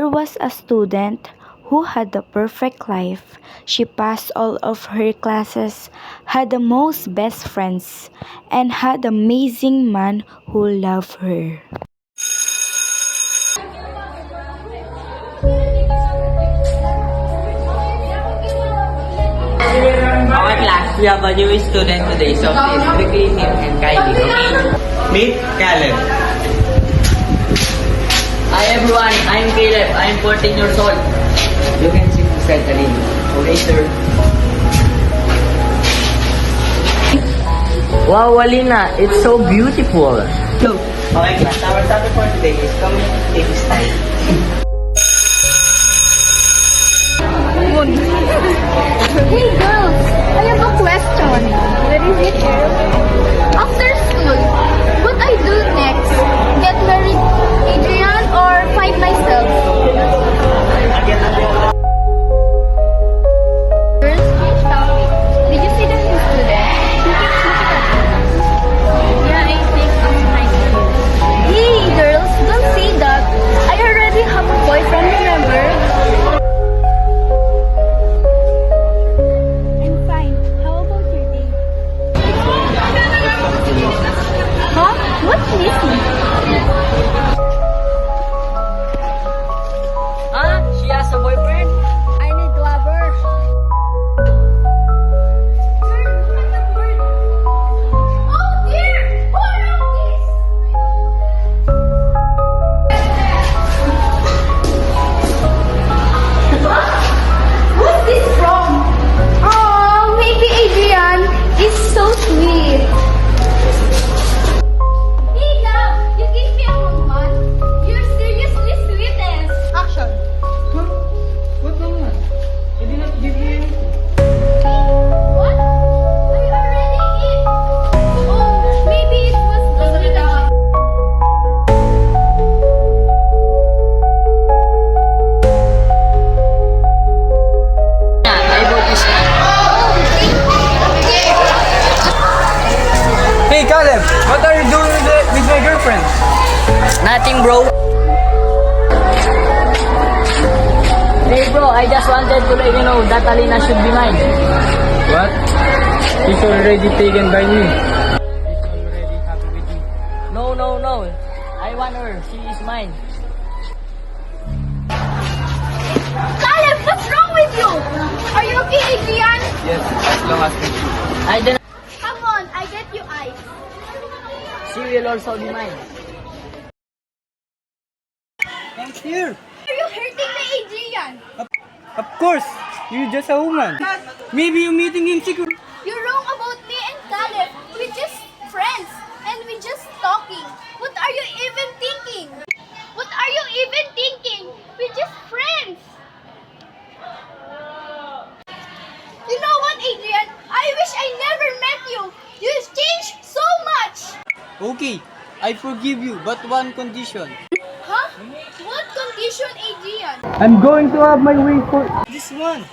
was a student who had the perfect life. She passed all of her classes, had the most best friends, and had an amazing man who loved her. Our class, we have a new student today, so please quickly meet and kindly, okay? Meet Caleb. Hi everyone, I'm Caleb. I'm 14 years old. You can sit beside Alina. Okay, sir. Wow, Alina, it's so beautiful. Look, okay class, our topic for today is communication style. Hey girls, I have a question. What is it? After school, what I do next? Get married, Adrian, or find myself? Girls, change topic. Did you see the new student? She keeps looking at us. Yeah, I think I'm nice too. Hey girls, don't say that. I already have a boyfriend, remember? I'm fine. How about your day? Huh? What's missing? Huh? She has a boyfriend? I need lover. Oh dear! Who wrote this? Who's this from? Oh, maybe Adrian is so sweet. Hey love, you gave me a woman. You're seriously sweetest. Action. What naman? I did not give you anything. What? I already ate. Oh, maybe it was the I bought this. Hey Caleb, what are you doing with my girlfriend? Nothing, bro. Hey, bro, I just wanted to let you know that Alina should be mine. What? She's already taken by me. She's already happy with me. No, no, no. I want her. She is mine. Caleb, what's wrong with you? Are you okay, Adrian? Yes, as long as we I don't. Come on, I get you ice. She will also be mine. Thanks here. Are you hurting me, Adrian? Of course, you're just a woman. Maybe you're meeting him secret. You're wrong about me and Caleb. We're just friends and we're just talking. What are you even thinking? What are you even thinking? We're just friends. You know what, Adrian? I wish I never met you. You've changed so much. Okay, I forgive you, but one condition. Huh? What condition, Adrian? I'm going to have my way for this one.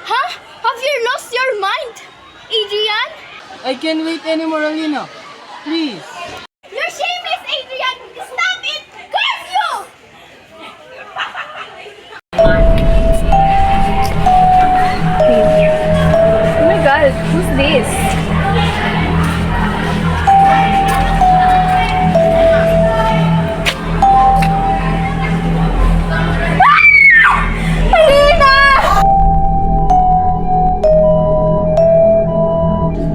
Huh? Have you lost your mind, Adrian? I can't wait anymore, Alina. Please. You're shameless, Adrian! Stop it! Curse you! Oh my god, who's this?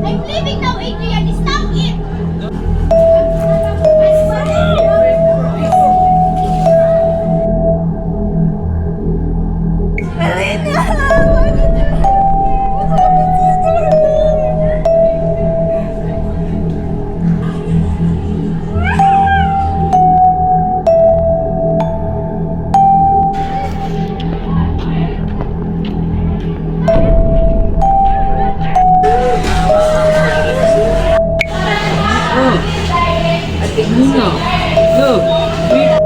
I'm leaving now, Adrian. Stop it!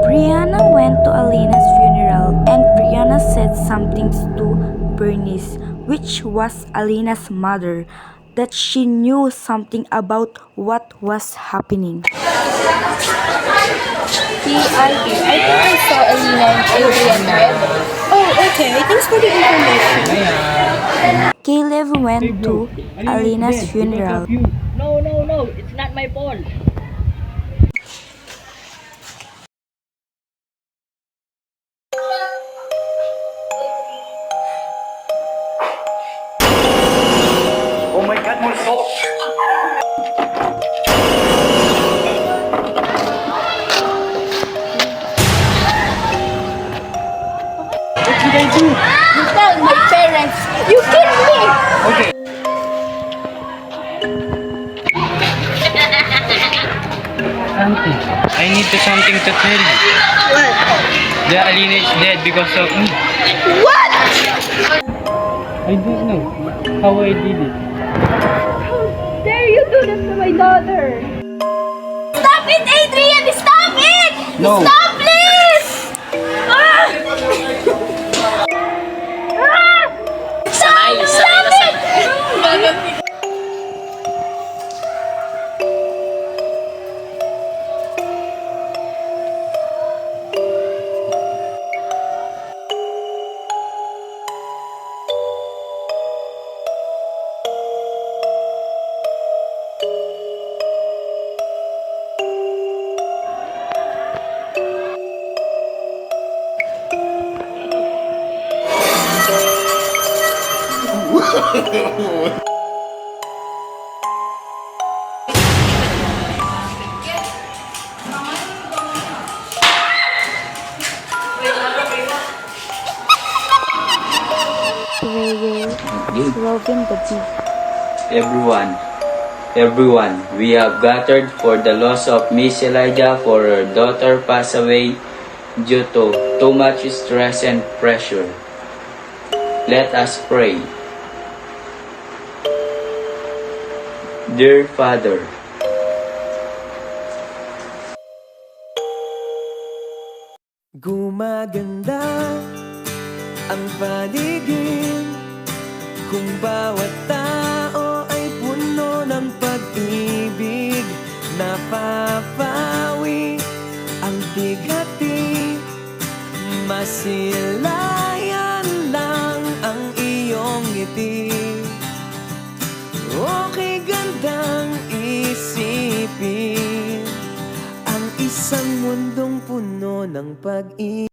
Brianna went to Alina's funeral and Brianna said something to Bernice, which was Alina's mother, that she knew something about what was happening. I think I saw Alina and Adrian there. Oh, okay. Thanks for the information. Caleb went to Alina's funeral. No, no, no. It's not my fault. Oh my God, more salt! What should I do? You tell my parents. You killed me. Okay. Auntie, I need to something to tell you. What? The Alina is dead because of me. What? I don't know how I did it. How dare you do this to my daughter? Stop it, Adrian! Stop it! No. Stop, please! Ah! Ah! Stop it! Prayer, Robin the Bee. Everyone, we have gathered for the loss of Miss Elijah, for her daughter passed away due to too much stress and pressure. Let us pray. Dear Father, Gumaganda ang paligid kung bawat tao ay puno ng pag-ibig. Napapawi ang bigati, masilayan lang ang iyong ngiti. Okay, gandang isipin ang isang mundong puno ng pag-ibig.